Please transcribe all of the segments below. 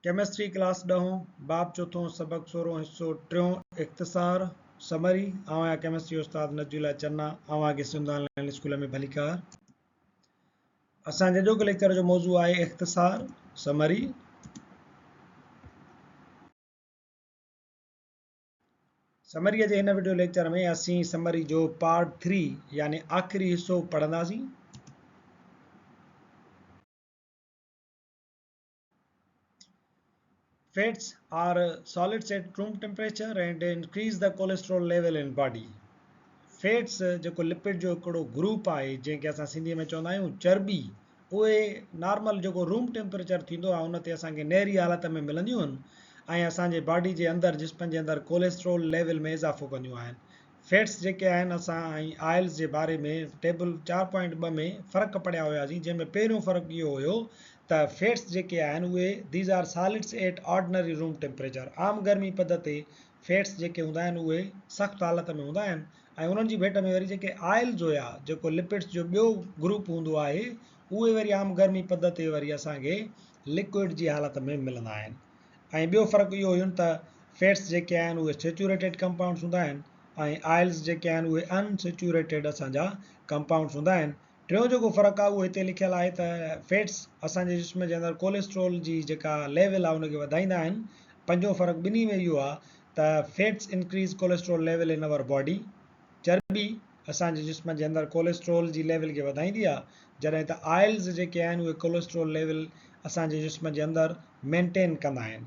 Chemistry class 10 बाब चौथों सबक 16 हिस्सो 3 इख्तिसार समरी आवां केमिस्ट्री उस्ताद नजूला चन्ना आवां के सिंधान स्कूल में भलीकार असांजे जो लेक्चर जो मौजू आहे इख्तिसार समरी समरी जे हिन वीडियो लेक्चर में असीं समरी जो पार्ट 3 यानी आखिरी हिस्सो पढ़ंदासीं। Fats are solids at room temperature and increase the cholesterol level in body. Fats जो लिपिड जो हिकिड़ो ग्रुप आहे जंहिंखे असां सिंधीअ में चवंदा आहियूं चर्बी, उहे नॉर्मल जेको रूम टेम्परेचर थींदो आहे उन ते असांखे नेरी हालत में मिलंदियूं आहिनि ऐं असांजे बॉडी जे अंदरि जिस्म जे अंदरि कोलेस्ट्रोल लेवल में इज़ाफ़ो कंदियूं आहिनि। फैट्स जेके आहिनि असां ऐं आयल्स जे बारे में टेबल 4.2 में फ़र्क़ु पढ़िया हुयासीं, जंहिंमें पहिरियों फ़र्क़ु इहो हुयो त फैट्स जेके आहिनि उहे these are solids at ordinary room temperature. आम गर्मी पद ते फैट्स जेके हूंदा आहिनि उहे सख़्तु हालत में हूंदा आहिनि ऐं उन्हनि जी भेट में वरी जेके आयल्स हुया जेको लिपिड्स जो ॿियो ग्रुप हूंदो आहे उहे वरी आम गर्मी पद ते वरी असांखे लिक्विड जी हालत में मिलंदा आहिनि। ऐं ॿियो फ़र्क़ु इहो हुयो त फैट्स जेके आहिनि उहे सेचुरेटेड कंपाउंड्स हूंदा आहिनि ऐं आयल्स जेके आहिनि उहे अनसेचुरेटेड असांजा कंपाउंड्स हूंदा आहिनि। टियों जेको फ़र्क़ु आहे उहो हिते लिखियलु आहे त फैट्स असांजे जिस्म जे अंदरि कोलेस्ट्रोल जी जेका लेवल आहे उनखे वधाईंदा आहिनि। पंजो फ़र्क़ु ॿिन्ही में इहो आहे त fats increase cholesterol level in our body. चर्बी असांजे जिस्म जे अंदरि कोलेस्ट्रोल जी लेवल खे वधाईंदी आहे, जॾहिं त आयल्स जेके आहिनि उहे कोलेस्ट्रोल लेवल असांजे जिस्म जे अंदरि मेंटेन कंदा आहिनि।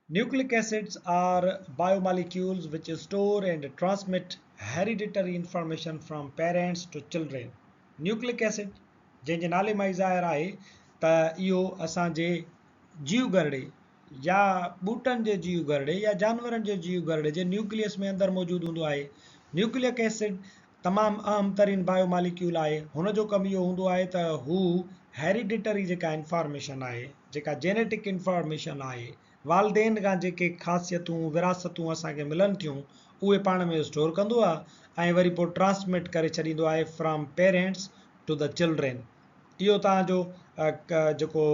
Nucleic acids are biomolecules which store and transmit hereditary information from parents to children. Nucleic acid जंहिंजे नाले मां ज़ाहिर आहे त इहो असांजे जीव गरड़े या ॿूटनि जे जीव गरड़े या जानवरनि जे जीव गरड़े जे न्यूक्लियस में अंदरि मौजूदु हूंदो आहे। न्यूक्लिक एसिड तमामु अहम तरीन बायोमॉलिक्यूल आहे। हुन जो कमु इहो हूंदो आहे त हू हेरिडिटरी जेका इंफॉर्मेशन आहे, जेका जेनेटिक इंफॉर्मेशन आहे, वालदेन खां जेके ख़ासियतूं विरासतूं असांखे मिलनि थियूं उहे पाण में स्टोर कंदो आहे ऐं वरी पोइ ट्रांसमिट करे छॾींदो आहे from parents to the children. इहो तव्हांजो जेको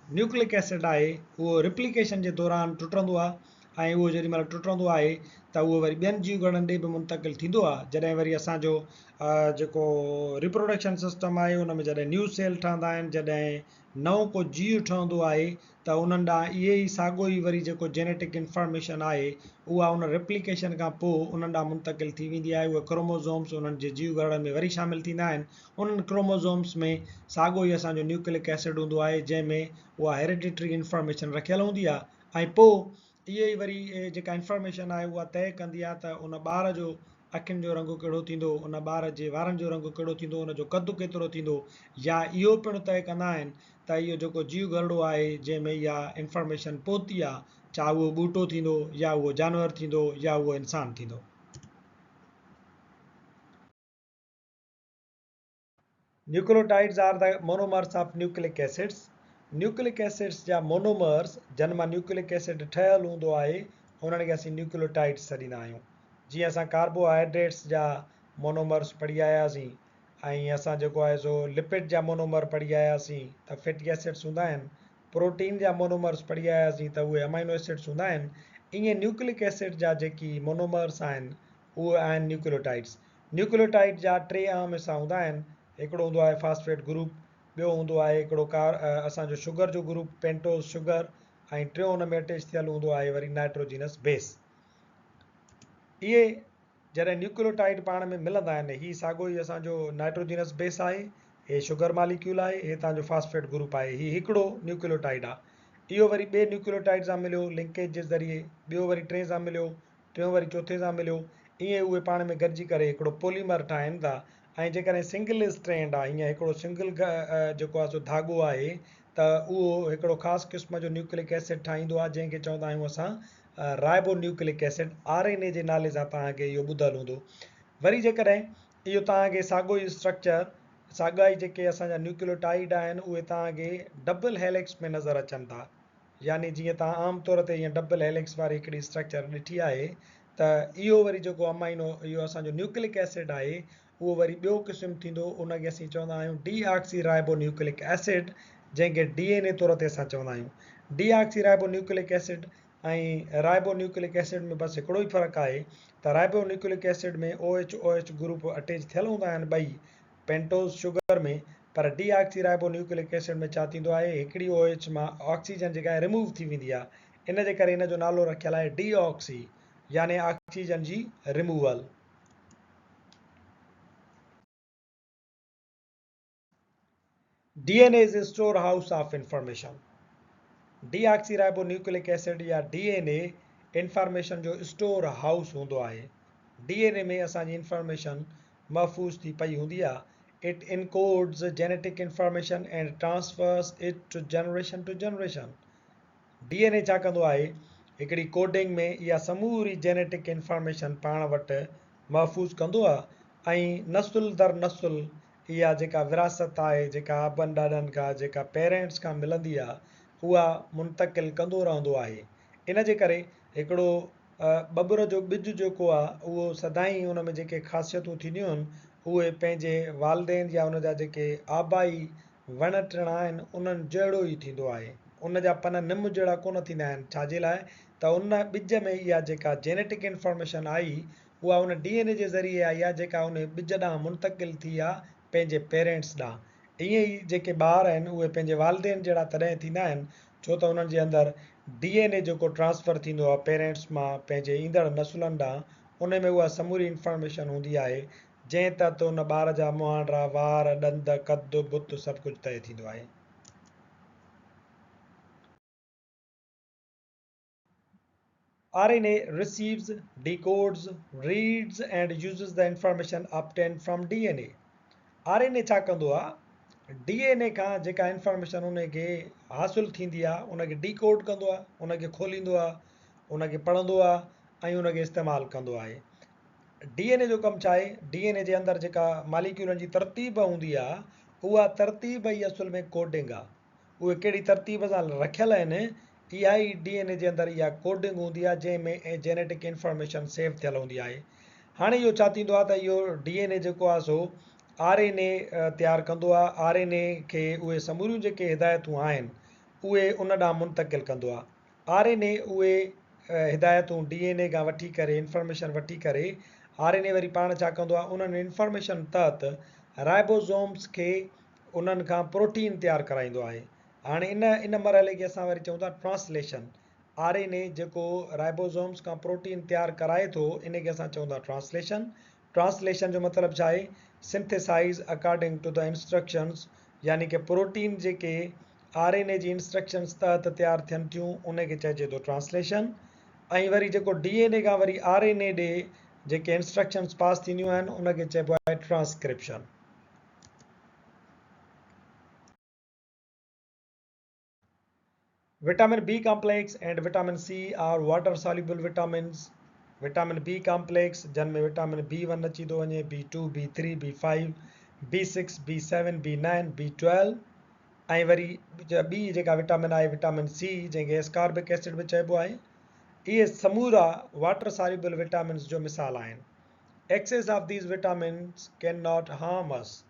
न्यूक्लिक एसिड आहे उहो रिप्लिकेशन जे दौरान टुटंदो आहे ऐं उहो जेॾी महिल टुटंदो आहे त उहो वरी ॿियनि जीव गणनि ॾे बि मुंतक़िल थींदो आहे। जॾहिं वरी असांजो जेको रिप्रोडक्शन सिस्टम आहे उन में जॾहिं न्यू सेल ठहंदा आहिनि, जॾहिं नओं को जीव ठहंदो आहे त उन्हनि ॾांहुं इहे ई साॻियो ई वरी जेको जेनेटिक इंफॉर्मेशन आहे उहा उन रिप्लिकेशन खां पोइ उन्हनि ॾांहुं मुंतक़िल थी वेंदी आहे। उहे क्रोमोज़ोम्स उन्हनि जे जीव गणनि में वरी शामिलु थींदा आहिनि। उन्हनि क्रोमोज़ोम्स में साॻियो ई असांजो न्यूक्लिक एसिड हूंदो आहे जंहिंमें उहा हेरिडिटरी इंफॉर्मेशन रखियलु हूंदी आहे ऐं पोइ इहे ई वरी जेका इंफॉर्मेशन आहे उहा तय कंदी आहे त उन ॿार जो अखियुनि जो रंग कहिड़ो थींदो, उन ॿार जे वारनि जो रंग कहिड़ो थींदो, उनजो कदु केतिरो थींदो, या इहो पिणु तय कंदा आहिनि त इहो जेको जीव गरड़ो आहे जंहिंमें इहा इंफॉर्मेशन पहुती आहे, चाहे उहो ॿूटो थींदो या उहो जानवर थींदो या उहो इंसानु थींदो। Nucleotides are the monomers of nucleic acids. Nucleic acids जा मोनोमर्स जन मां न्यूक्लिक एसिड ठहियलु हूंदो आहे उन्हनि खे असीं न्यूक्लियोटाइड्स सॾींदा आहियूं। जीअं असां कार्बोहाइड्रेट्स जा मोनोमर्स पढ़ी आयासीं ऐं असां जेको आहे सो लिपिड जा मोनोमर पढ़ी आयासीं त फैटी एसिड्स हूंदा आहिनि। प्रोटीन जा मोनोमर्स पढ़ी आयासीं त उहे अमाइनो एसिड्स हूंदा आहिनि। ईअं न्यूक्लिक एसिड जा जेकी मोनोमर्स आहिनि उहे आहिनि न्यूक्लियोटाइड्स। न्यूक्लियोटाइड जा 3 अहम हिसा हूंदा आहिनि। हिकिड़ो हूंदो आहे फास्फेट ग्रुप, ॿियो हूंदो आहे हिकिड़ो असांजो शुगर जो ग्रुप पेंटोज शुगर, ऐं टियों हुन में अटैच थियलु हूंदो आहे वरी नाइट्रोजिनस बेस। इहे जॾहिं न्यूक्लियोटाइड पाण में मिलंदा आहिनि, हीअ साॻियो ई असांजो नाइट्रोजिनस बेस आहे, हे शुगर मालिक्यूल आहे, हे तव्हांजो फास्फेट ग्रुप आहे, हीअ हिकिड़ो न्यूक्लियोटाइड आहे। इहो वरी ॿिए न्यूक्लियोटाइड सां मिलियो लिंकेज जे ज़रिए, ॿियो वरी 3 सां मिलियो, टियों वरी चौथे सां मिलियो, ईअं उहे पाण में गॾिजी करे हिकिड़ो पॉलीमर ठाहिनि था। ऐं जेकॾहिं सिंगल स्ट्रैंड आहे, हीअं हिकिड़ो सिंगल जेको आहे सो धाॻो आहे त उहो हिकिड़ो ख़ासि क़िस्म जो न्यूक्लिक एसिड ठाहींदो आहे जंहिंखे चवंदा आहियूं असां राइबो न्यूक्लिक एसिड, RNA जे नाले सां तव्हांखे इहो ॿुधलु हूंदो। वरी जेकॾहिं इहो तव्हांखे साॻियो ई स्ट्रक्चर, साॻा ई जेके असांजा न्यूक्लियोटाइड आहिनि उहे तव्हांखे डबल हेलिक्स में नज़र अचनि था, यानी जीअं तव्हां आम तौर ते ईअं डबल हेलिक्स वारी हिकिड़ी स्ट्रक्चर ॾिठी आहे त इहो वरी जेको अमाइनो इहो असांजो न्यूक्लिक एसिड आहे उहो वरी ॿियो क़िस्म थींदो, उनखे असीं चवंदा आहियूं डीऑक्सी राइबो न्यूक्लिक एसिड, जंहिंखे DNA तौर ते असां चवंदा आहियूं। डीऑक्सी राइबो न्यूक्लिक एसिड ऐं राइबो न्यूक्लिक एसिड में बसि हिकिड़ो ई फ़र्क़ु आहे त राइबो न्यूक्लिक एसिड में OH ग्रुप अटैच थियल हूंदा आहिनि ॿई पेंटोज़ शुगर में, पर डीऑक्सी राइबो न्यूक्लिक एसिड में छा थींदो आहे, हिकिड़ी OH मां ऑक्सीजन जेका आहे रिमूव थी वेंदी आहे, इन जे करे इन जो नालो रखियल आहे डीऑक्सी, यानी ऑक्सीजन जी removal. DNA is a storehouse of information. Deoxyribonucleic acid या DNA इंफॉर्मेशन जो स्टोर हाउस हूंदो आहे। DNA में असांजी इंफॉर्मेशन महफ़ूज़ थी पई हूंदी आहे। It encodes genetic information and transfers it to generation. DNA छा कंदो आहे, हिकिड़ी कोडिंग में इहा समूरी जेनेटिक इंफॉर्मेशन पाण वटि महफ़ूज़ कंदो आहे ऐं नसुल दर नसुल इहा जेका विरासत आहे, जेका आबनि ॾाॾनि खां, जेका पेरेंट्स खां मिलंदी आहे, उहा मुंतकिल कंदो रहंदो आहे। इन जे करे हिकिड़ो बबुर जो ॿिज जेको आहे उहो सदाईं उन में जेके ख़ासियतूं थींदियूं आहिनि उहे पंहिंजे वालदेन या उन जा जेके आबाई वण टिण आहिनि उन्हनि जहिड़ो ई थींदो आहे। उन जा पन निम जहिड़ा कोन थींदा आहिनि, छाजे लाइ त उन ॿिज में इहा जेका जेनेटिक इंफॉर्मेशन आई उहा उन DNA जे ज़रिए आई आहे, जेका उन ॿिज ॾांहुं मुंतकिल थी आहे पंहिंजे पेरेंट्स ॾांहुं। ईअं ई जेके ॿार आहिनि उहे पंहिंजे वालदेन जहिड़ा तॾहिं थींदा आहिनि छो त उन्हनि जे अंदरि DNA जेको ट्रांसफ़र थींदो आहे पेरेंट्स मां पंहिंजे ईंदड़ नसुलनि ॾांहुं, उन में उहा समूरी इंफॉर्मेशन हूंदी आहे, जंहिं तहत उन ॿार जा मुहांडा, वार, ॾंद, कद, बुत सभु कुझु तय थींदो आहे। RNA receives, decodes, reads and uses the information obtained from DNA. RNA छा कंदो आहे, DNA खां जेका इंफॉर्मेशन उनखे हासिलु थींदी आहे उनखे डीकोड कंदो आहे, उनखे खोलींदो आहे, उनखे पढ़ंदो आहे ऐं उनखे इस्तेमालु कंदो आहे। DNA जो कमु छा आहे, DNA जे अंदरि जेका मालिक्यूलनि जी तरतीब हूंदी आहे उहा तरतीब ई असुल में कोडिंग आहे। उहे कहिड़ी तरतीब सां रखियल आहिनि, इहा ई DNA जे अंदरि इहा कोडिंग हूंदी आहे जंहिंमें जेनेटिक इंफॉर्मेशन सेव थियल हूंदी आहे। हाणे इहो छा थींदो आहे त इहो DNA जेको आहे सो RNA तयारु कंदो आहे। RNA खे उहे समूरियूं जेके हिदायतूं आहिनि उहे उन ॾांहुं मुंतकिल कंदो आहे। RNA उहे हिदायतूं DNA खां वठी करे, इंफॉर्मेशन वठी करे, RNA वरी पाण छा कंदो आहे, उन्हनि इंफॉर्मेशन तहत राइबोसोम्स खे उन्हनि खां प्रोटीन तयारु कराईंदो आहे। हाणे इन मरहले खे असां वरी चऊं था ट्रांसलेशन। RNA जेको राइबोसोम्स खां प्रोटीन तयारु कराए थो, इन खे असां चऊं था ट्रांसलेशन। ट्रांसलेशन जो मतिलबु छा आहे, सिंथेसाइज़ अकॉर्डिंग टू द इंस्ट्रक्शंस, यानी कि प्रोटीन जेके RNA जी इंस्ट्रक्शंस तहत तयारु थियनि थियूं उनखे चइजे थो ट्रांसलेशन। ऐं वरी जेको DNA खां वरी RNA ॾे जेके इंस्ट्रक्शंस पास थींदियूं आहिनि उनखे चइबो आहे transcription. Vitamin B complex and vitamin C are water soluble vitamins. Vitamin B complex जिन में vitamin B1 अची थो वञे, B2, B3, B5, B6, B7, B9, B12 ऐं वरी ॿी जेका विटामिन आहे विटामिन C जंहिंखे एस्कॉर्बिक एसिड बि चइबो आहे। इहे समूरा वाटर सॉल्युबल विटामिन्स जो मिसाल आहिनि। Excess of these vitamins can not harm us.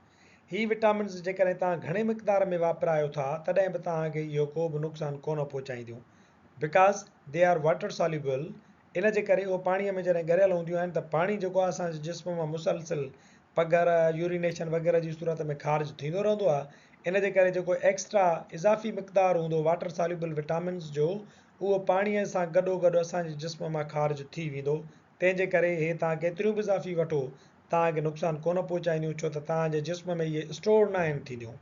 ही विटामिन्स जेकॾहिं तव्हां घणे मिक़दार में वापरायो था तॾहिं बि तव्हांखे इहो को बि नुक़सानु कोन पहुचाईंदियूं, because they are water soluble. इन जे करे उहो पाणीअ में जॾहिं ॻरियल हूंदियूं आहिनि त पाणी जेको आहे असांजे जिस्म मां मुसलसिल पघर, यूरिनेशन वग़ैरह जी सूरत में ख़ारिज थींदो रहंदो आहे। इन जे करे जेको एक्स्ट्रा इज़ाफ़ी मिक़दार हूंदो वाटर सॉल्युबल विटामिन्स जो, उहो पाणीअ सां गॾोगॾु असांजे जिस्म मां ख़ारिज थी वेंदो। तंहिंजे करे इहे तव्हां केतिरियूं बि इज़ाफ़ी वठो तव्हांखे नुक़सानु कोन पहुचाईंदियूं, छो त तव्हांजे जिस्म में इहे स्टोर न आहिनि थींदियूं।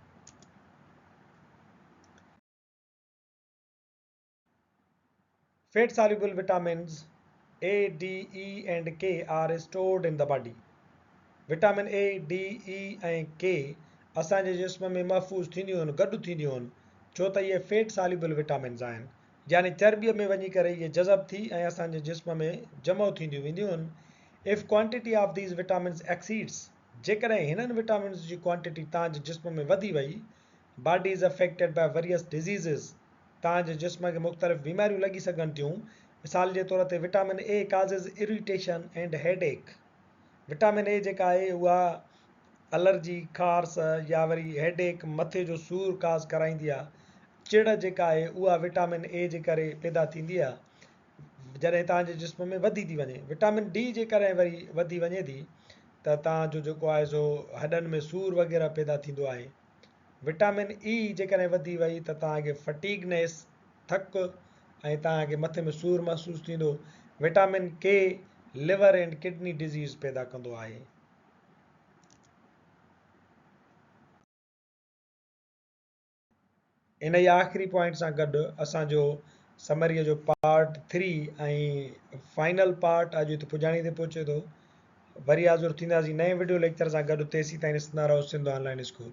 Fat soluble vitamins A, D, E and K are stored in the body. Vitamin A, D, E ऐं K असांजे जिस्म में महफ़ूज़ थींदियूं आहिनि, गॾु थींदियूं आहिनि, छो त इहे फेट सॉल्युबल विटामिन्स आहिनि, यानी चर्बीअ में वञी करे इहे जज़ब थी ऐं असांजे जिस्म में जमो थींदियूं वेंदियूं आहिनि। If quantity of these vitamins exceeds, जेकॾहिं हिननि विटामिन्स जी क्वांटिटी तव्हांजे जिस्म में वधी वई, body is affected by various diseases, तव्हांजे जिस्म खे मुख़्तलिफ़ बीमारियूं लॻी सघनि थियूं। मिसाल जे तौर ते vitamin A causes irritation and headache. Vitamin A जेका आहे उहा एलर्जी ख़ारस या वरी हेडेक मथे जो सूर काज़ कराईंदी आहे। चिड़ जेका आहे उहा विटामिन ए जे करे पैदा थींदी आहे जॾहिं तव्हांजे जिस्म में वधी थी वञे। विटामिन डी जे करे वरी वधी वञे थी त तव्हांजो जेको आहे सो हॾनि में सूर वग़ैरह पैदा थींदो आहे। विटामिन ई जेकॾहिं वधी वई त तव्हांखे फटीगनेस थक ऐं तव्हांखे मथे में सूर महसूसु थींदो। विटामिन के लिवर एंड किडनी डिज़ीज़ पैदा कंदो आहे। इन ई आख़िरी पॉइंट सां गॾु असांजो समरीअ जो पार्ट 3 ऐं फाइनल पार्ट अॼु हिते पुॼाणी ते पहुचे थो। वरी हाज़ुर थींदासीं नए वीडियो लेक्चर सां गॾु। तेसीं ताईं ॾिसंदा रहो सिंध ऑनलाइन स्कूल।